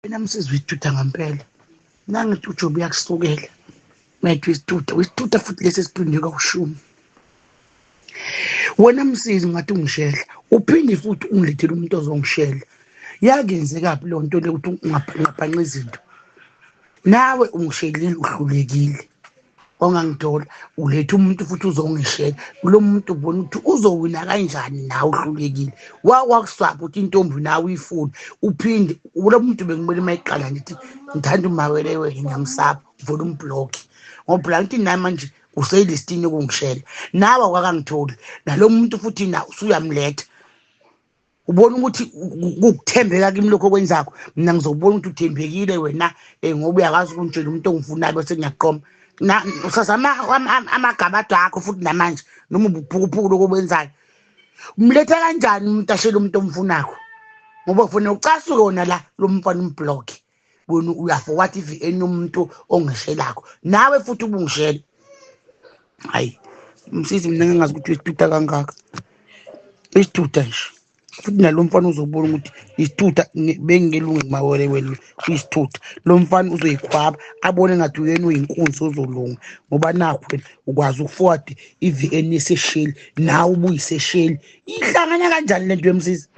Wena msizwe isitutha ngempela. Nangithi uJobe uyakusukela. Ngathi wisitutha futhi lesi esiphinde kawushumi. Wena msizi ngathi ungishehla, uphinde futhi ungilethele umuntu ozongishela. Yakenzeka lo nto le ukuthi ungabhanqa izinto. Nawe ungishelile uhlulekile. Ongangithola ulethe umuntu futhi uzongishela. Lo muntu ubona ukuthi uzowina kanjani nawe uhlulekile. Wakuswapha ukuthi intombi nawe uyifuna. Uphinde lo muntu bekumele mayiqala ngithi ngithanda umawele wena ngisapha uvula umblock. Ngoba ngithi nami manje uselistini ukungishela. Nawe akwakangitholi. Nalo muntu futhi na usuyamletha. Ubona ukuthi ukuthembeka kimi lokho kwenzako. Mina ngizobona ukuthi uthembekile wena ngoba uyakwazi ukunitshela umuntu ongifunayo bese ngiyaqoma. Na usazama amagabado akho futhi namanje noma ubuphukuphukulu lokwenzayo. Umletha kanjani umuntu ashela umuntu omfunako? Ngoba ufuna ucasuke wona la lo mfana umblock. Wena uyafokathi iVN umuntu ongishelako. Nawe futhi ubungishela. Hayi, msisi mina ngingazi ukuthi isitutha kangaka. Isitutha nje. Futhi nalo mfana uzobona ukuthi isithutha bengelunge kumawele wena isithutha. Lo mfana uzoyikhwaba abone ngathi uyena uyinkunzi ozolunga ngoba nakho wena ukwazi ukuforward iVN yesesheli nawe ubuyisesheli. Ihlangana kanjani lento yemsisi?